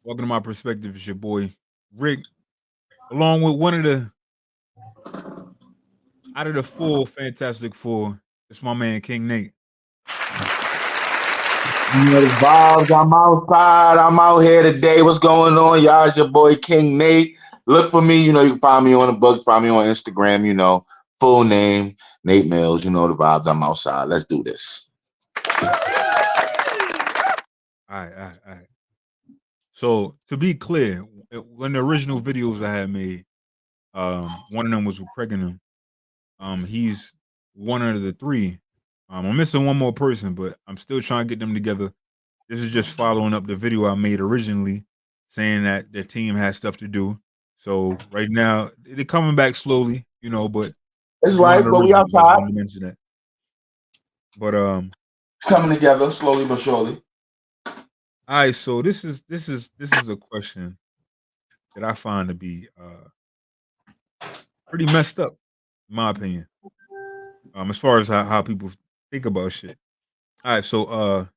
Welcome to my perspective. It's your boy Rick, along with one of the out of the four Fantastic Four. It's my man King Nate. You know the vibes. I'm outside. I'm out here today. What's going on, y'all? It's your boy King Nate. Look for me. You know, you can find me on the book, find me on Instagram. You know, full name Nate Mills. You know the vibes. I'm outside. Let's do this. All right. So to be clear, when the original videos I had made, one of them was with Craig and him. He's one of the three. I'm missing one more person, but I'm still trying to get them together. This is just following up the video I made originally, saying that the team has stuff to do. So right now they're coming back slowly, but It's this is one of life, the but we originals. I just outside. wanted to mention that. But It's coming together slowly but surely. all right. So this is a question that I find to be pretty messed up, in my opinion. As far as how people think about shit. All right. So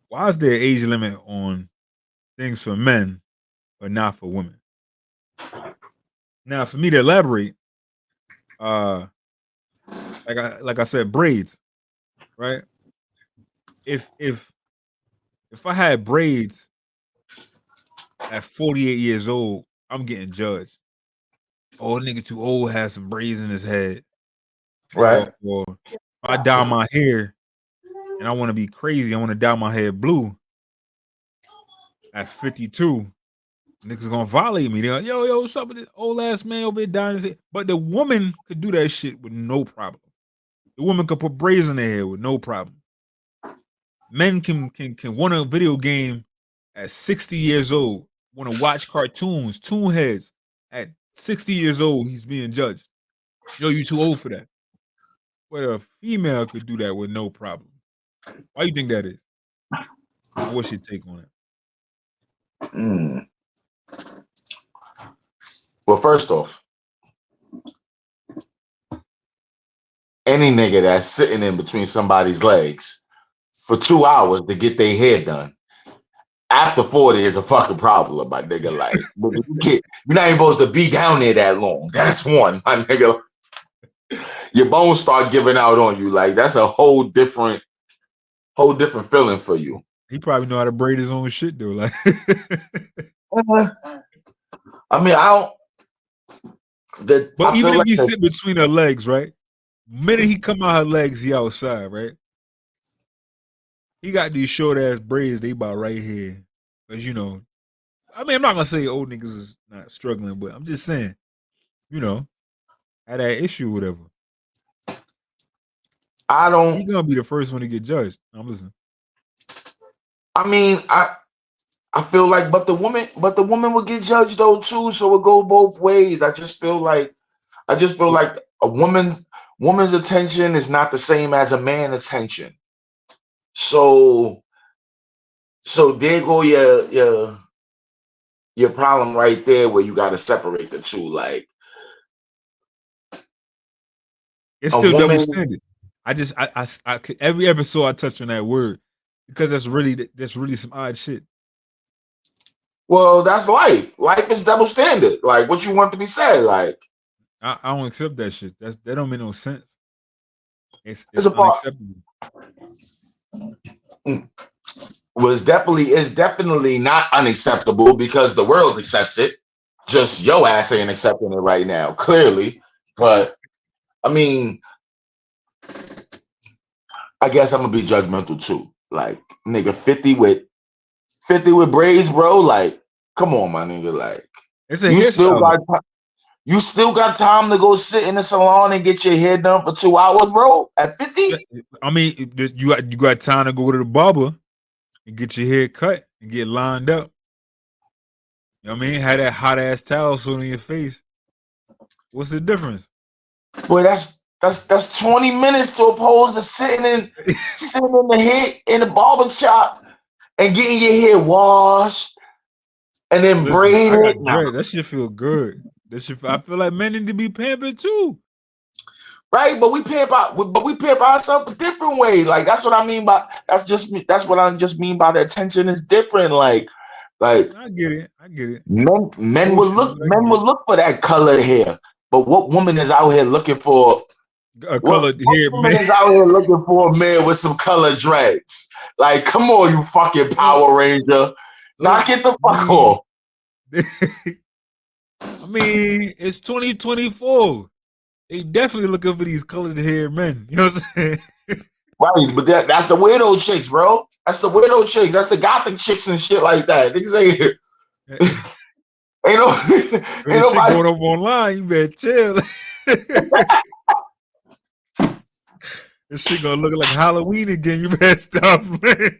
why is there age limit on things for men but not for women? Now, for me to elaborate, uh, like I said, braids, right? If I had braids at 48 years old, I'm getting judged. Oh, nigga too old has some braids in his head. Or Right. if I dye my hair and I want to be crazy, I want to dye my hair blue at 52. Niggas gonna violate me. They're like, yo, what's up with this old ass man over here dying his hair? But the woman could do that shit with no problem. The woman could put braids in their hair with no problem. Men can want a video game at 60 years old, want to watch cartoons, toon heads at 60 years old, he's being judged. Yo, you too old for that. But a female could do that with no problem. Why you think that is? And what's your take on it? Mm. Well, first off, any nigga that's sitting in between somebody's legs for 2 hours to get their hair done after 40 is a fucking problem, my nigga. Like, you're not even supposed to be down there that long. That's one, my nigga. Your bones start giving out on you. Like, that's a whole different feeling for you. He probably know how to braid his own shit though. Like, Uh, I mean, I don't. but I even feel if like he sit between her legs, right? Minute he come out her legs, he outside, right? He got these short ass braids. They about right here, cause I mean, I'm not gonna say old niggas is not struggling, but I'm just saying, you know, had that issue, or whatever. I He don't. gonna be the first one to get judged. I'm listening. I mean, I feel like, but the woman will get judged though too. So it go both ways. I just feel like a woman's attention is not the same as a man's attention. So there go your problem right there, where you got to separate the two. Like It's a still double woman. standard. I just, every episode I touch on that word because that's really some odd shit. Well, that's life. Life is double standard. Like what you want to be said. Like I don't accept that shit. That don't make no sense. It's it's it's a part. unacceptable. Was definitely not unacceptable because the world accepts it. Just your ass ain't accepting it right now, clearly. But I mean, I guess I'm gonna be judgmental too. Like, nigga, 50 with braids, bro. Like, come on, my nigga. Like, It's a you still hairstyle got though. you still got time to go sit in the salon and get your hair done for 2 hours, bro. At Yeah, 50, I mean, you got time to go to the barber and get your hair cut and get lined up. You know what I mean? Have that hot ass towel soon in your face. What's the difference? boy, that's 20 minutes to opposed to sitting in the hair in the barber shop and getting your hair washed and then Listen, I braided. got Nah, dread. That shit feel good. I feel like men need to be pampered too. right? But we pimp ourselves a different way. Like that's what I mean by that's what I just mean by the attention is different. Like Like I get it. I get it. men would Emotional, look but I get for that colored hair. But what woman is out here looking for? it. A What colored hair woman man. is out here looking for a man with some colored dreads? Like, come on, you fucking Oh, Power Ranger. Knock it the I fuck mean, off. I mean, it's 2024. They definitely looking for these colored hair men. You know what I'm saying? Right, but that's the weirdo chicks, bro. That's the weirdo chicks. That's the gothic chicks and shit like that. Niggas ain't no When ain't the shit nobody. going up online, you better chill. This shit gonna look like Halloween again. You better stop playing.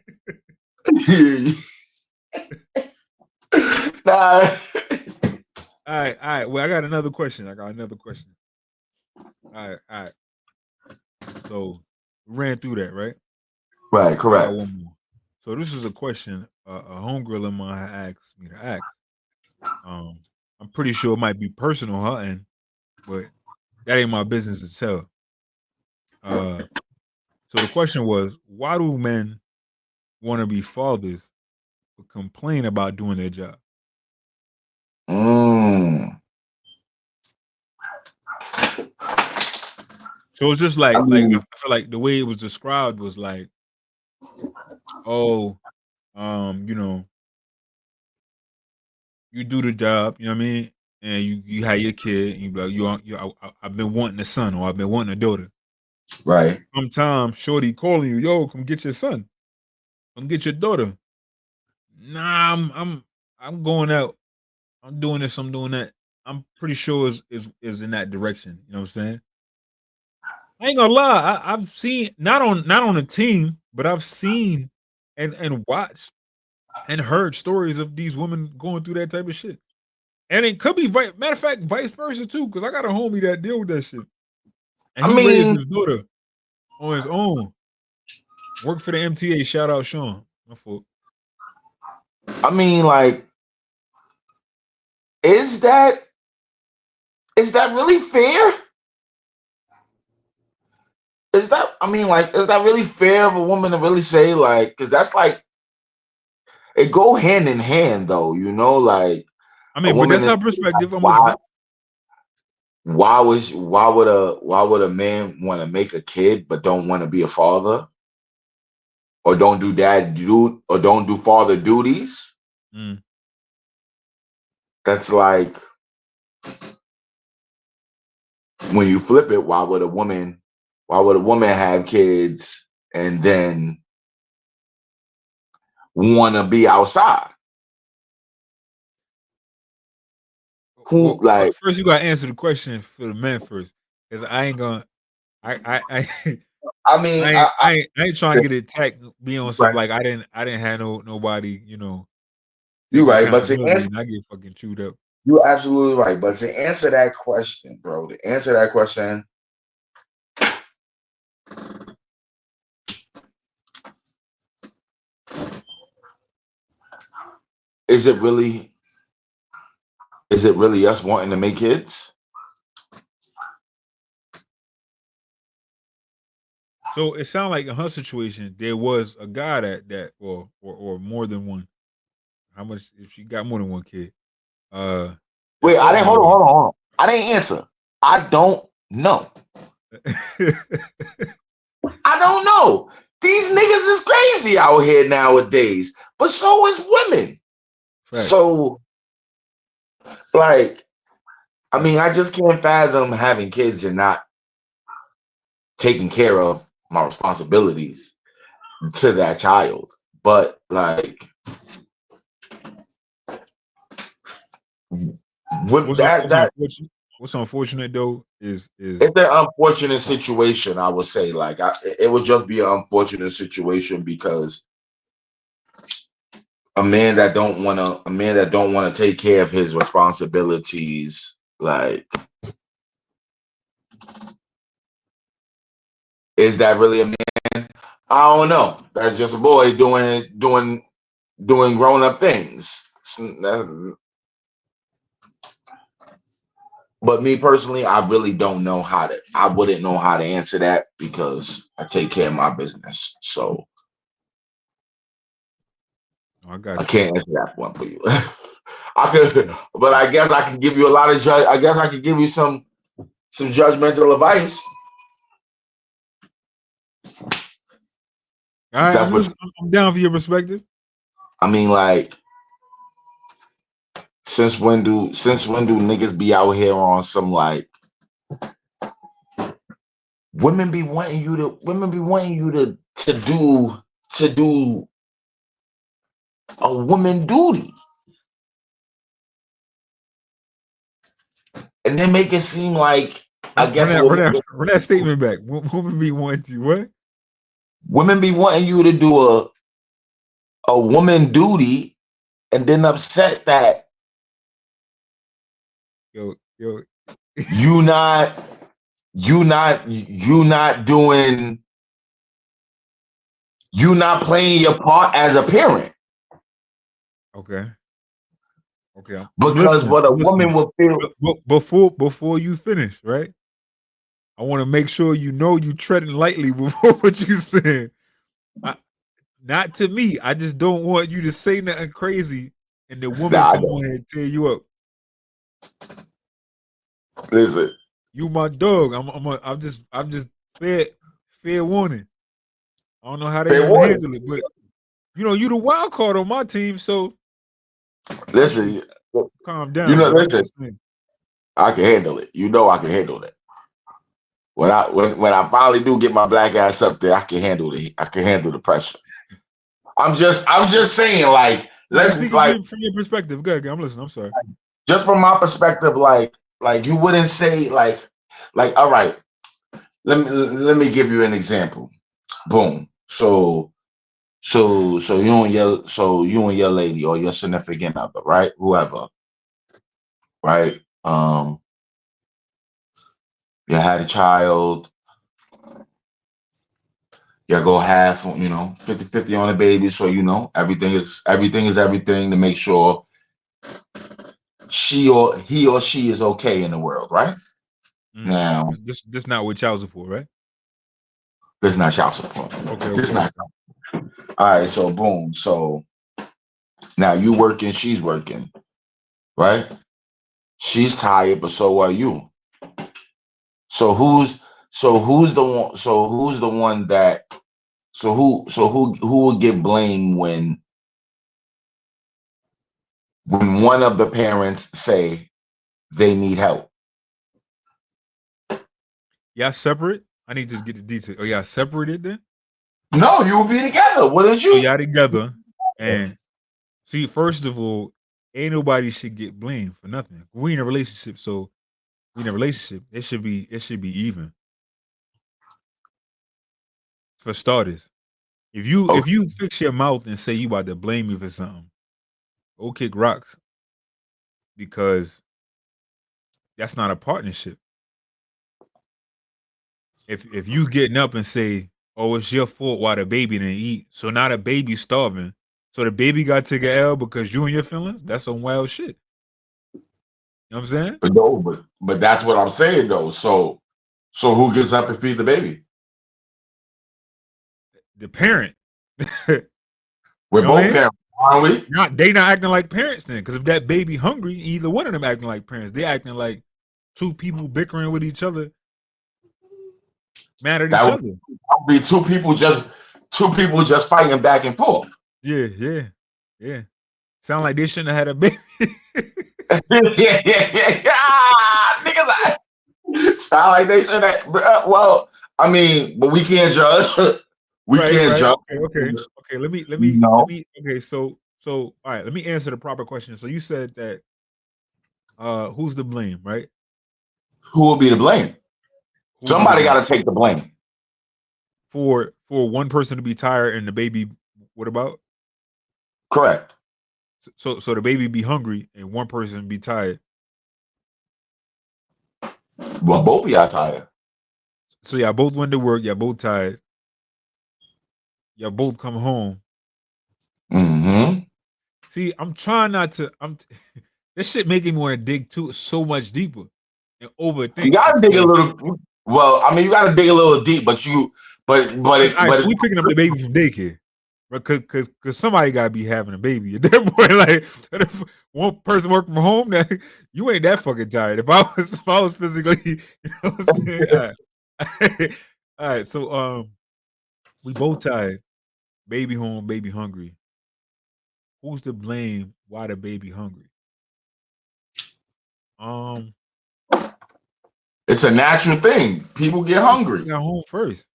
Nah. All right. Well, I got another question. All right. So we ran through that, right? Right, I got correct. one more. So this is a question a homegirl of mine asked me to ask. I'm pretty sure it might be personal, her end, but that ain't my business to tell. So the question was, why do men want to be fathers but complain about doing their job? Mm. So it's just I like I mean, feel like the way it was described was like, oh, you know, you do the job, you know what I mean, and you have your kid, and you be like, I've been wanting a son or I've been wanting a daughter. right. Sometimes Shorty calling you, yo, come get your son, come get your daughter. Nah, I'm going out. I'm doing this. I'm doing that. I'm pretty sure is in that direction. You know what I'm saying? I ain't gonna lie. I've seen not on a team, but I've seen and watched and heard stories of these women going through that type of shit. And it could be matter of fact, vice versa too, because I got a homie that deal with that shit. And I he raised mean, his daughter on his own. Worked for the MTA. Shout out Sean. My fault. like, is that really fair? Is that like, is that really fair of a woman to really say, like, because that's like, it go hand in hand though, like I a mean, but woman that's is our perspective. I'm why listening. why would a man want to make a kid but don't want to be a father, or don't do father duties? Mm. That's like, when you flip it, why would a woman have kids and then want to be outside? Who, Well, like, first you gotta answer the question for the men first, because I ain't gonna. I I mean, I ain't trying to get attacked. Be on some right, like I didn't have nobody you're take right, but to accountability answer, and I get fucking chewed up. you're absolutely right. But to answer that question, bro, to answer that question, is it really us wanting to make kids? So it sounded like in her situation there was a guy or more than one. How much if she got more than one kid? That Wait, I felt didn't that way. hold on. I didn't answer. I don't know. I don't know. These niggas is crazy out here nowadays, but so is women. Facts. So, like, I just can't fathom having kids and not taking care of my responsibilities to that child. But like, with that, What's unfortunate though is it's an unfortunate situation. I would say, like, it would just be an unfortunate situation because a man that don't want to take care of his responsibilities, like, is that really a man? I don't know. That's just a boy doing grown up things. But me personally, I really don't know how to. I wouldn't know how to answer that because I take care of my business. So I got I you. can't answer that one for you. I could, but I guess I can give you a lot of I guess I could give you some judgmental advice. All right, That's what I'm down for your perspective. I mean. Like, since when do niggas be out here on some like women be wanting you to do a woman duty, and then make it seem like I guess Run that statement back. Women be wanting to what? women be wanting you to do a woman duty, and then upset that Yo, you not doing, you not playing your part as a parent. okay. I'm Because listening. what a woman will feel. Before you finish, right? I want to make sure you know you treading lightly before what you said. Not to me. I just don't want you to say nothing crazy and the woman Nah, I come don't. on here and tear you up. Listen, You my dog. I'm just fair warning. I don't know how they fair gonna warning. handle it, but you the wild card on my team, so Listen, calm down. But I'm listen, just saying. I can handle it. You know I can handle that. When I finally do get my black ass up there, I can handle it. I can handle the pressure. I'm just saying, like, No, let's speaking like, from your perspective. Go ahead, I'm listening. I'm sorry. just from my perspective, like you wouldn't say like all right, let me give you an example. Boom. So you and your lady or your significant other, right? Whoever, right? You had a child, you go half, 50-50 on the baby. So everything is everything to make sure he or she is okay in the world, right? Mm-hmm. Now, This not what child support, right? this is not child support. Okay. This not. All right, so boom. So now you working, she's working, right? She's tired, but so are you. So who's the one? So who's the one that? Who will get blamed when one of the parents say they need help? Y'all separate? I need to get the detail. Oh, y'all separated then? No, you will be together, wouldn't So you? y'all together. And see, first of all, ain't nobody should get blamed for nothing. We in a relationship, so we in a relationship. It should be even. For starters. If Okay. you fix your mouth and say you about to blame me for something, go kick rocks. Because that's not a partnership. If you getting up and say, "Oh, it's your fault why the baby didn't eat," so now the baby's starving, so the baby got to take an L because you and your feelings. That's some wild shit. You know what I'm saying? But no, but that's what I'm saying though. So who gets up and feed the baby? The parent. We're You know what I both mean? parents, aren't we? They not acting like parents then, because if that baby hungry, either one of them acting like parents. They acting like two people bickering with each other, mad at That each would other. be two people just fighting back and forth. Yeah. Sound like they shouldn't have had a baby. Yeah. Niggas sound like they should have. Well, I mean, but we can't judge. We Right. can't judge. Okay. No. Okay. So all right. Let me answer the proper question. So you said that who's to blame, right? Who will be to blame? Who will be to Somebody blame got to take the blame. for one person to be tired and the baby? What about? Correct. So the baby be hungry and one person be tired. Well, both of y'all tired. So y'all both went to work. Y'all both tired. Y'all both come home. Mm-hmm. See, I'm trying not to. This shit making me want to dig too so much deeper and You overthink gotta dig a because little. Well, I mean, you gotta dig a little deep, but all right, so it's we picking up the baby from daycare, Because somebody gotta be having a baby at that point. Like if one person work from home, that you ain't that fucking tired. If I was physically, you know what I'm saying? All right. All right. So we both tired. Baby home, baby hungry. Who's to blame? Why the baby hungry? It's a natural thing. People get hungry. Got home first.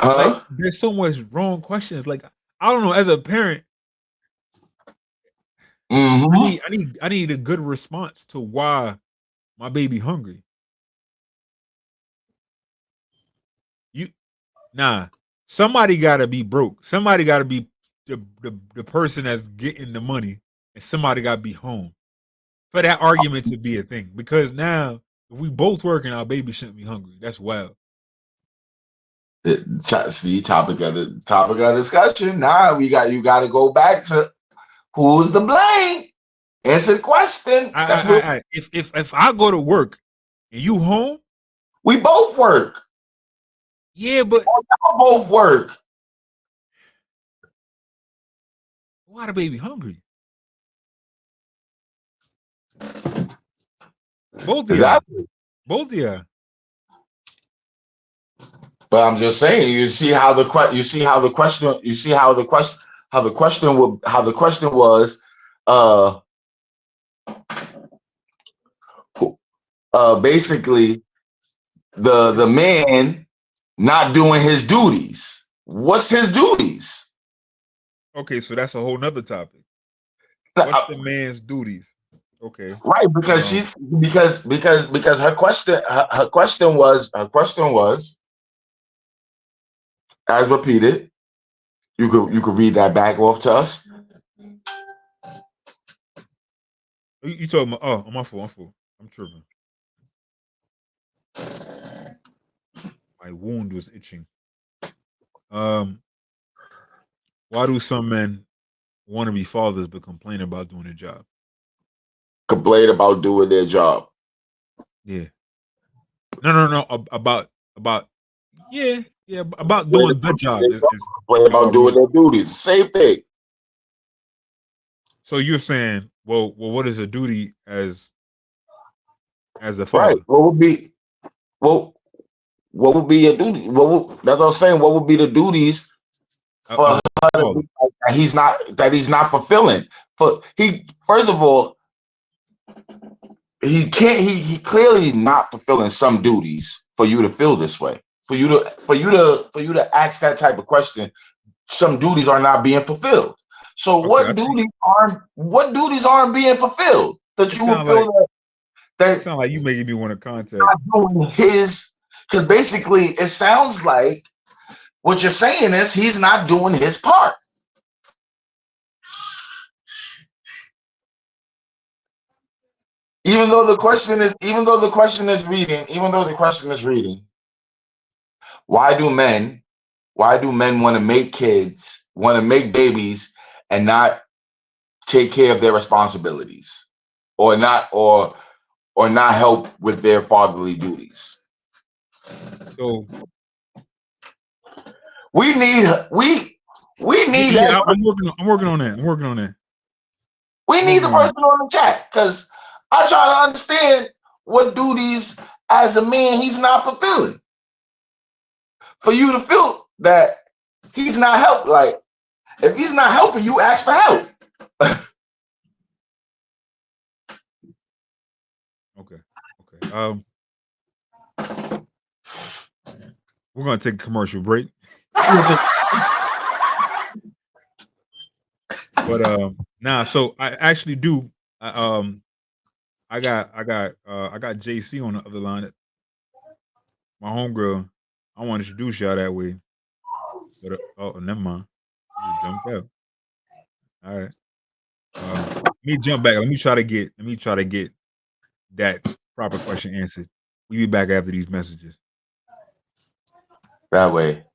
Huh? Like there's so much wrong questions. Like I don't know. As a parent, I need a good response to why my baby hungry. Somebody gotta be broke. Somebody gotta be the person that's getting the money, and somebody gotta be home for that argument to be a thing. Because now, if we both working, our baby shouldn't be hungry. That's wild. See, topic of discussion. Now you got to go back to who's to blame. Answer the question. If I go to work and you home, we both work. Yeah, but both work. Why the baby hungry? Both of y'all. Both of y'all. But I'm just saying, you see how the question was, basically the man not doing his duties. What's his duties? Okay, so that's a whole nother topic. What's the man's duties? Okay. Right, because because her question was as repeated. You could read that back off to us. You talking about? Oh, my fault. I'm tripping. My wound was itching. Why do some men want to be fathers but complain about doing their job? Complain about doing their job. Yeah. No. About yeah. About doing the job. Complain about doing their duties. Same thing. So you're saying, well, what is a duty as a father? Right. What would be your duty? That's what I'm saying. What would be the duties for her that he's not fulfilling? First of all, he clearly not fulfilling some duties for you to feel this way. For you to ask that type of question, some duties are not being fulfilled. So what duties aren't being fulfilled that you would feel that sound like you making me want to contact his? Because basically it sounds like what you're saying is he's not doing his part. Even though the question is reading, why do men want to make kids, want to make babies, and not take care of their responsibilities, or not help with their fatherly duties? So we need. Yeah, I'm working on that. We need the person on the chat because I try to understand what duties as a man he's not fulfilling. For you to feel that he's not helping, like if he's not helping, you ask for help. Okay. We're gonna take a commercial break. But so I actually do. I got JC on the other line. My homegirl. I want to introduce y'all that way. But never mind. He just jumped out. All right. Let me jump back. Let me try to get that proper question answered. We be back after these messages. That way.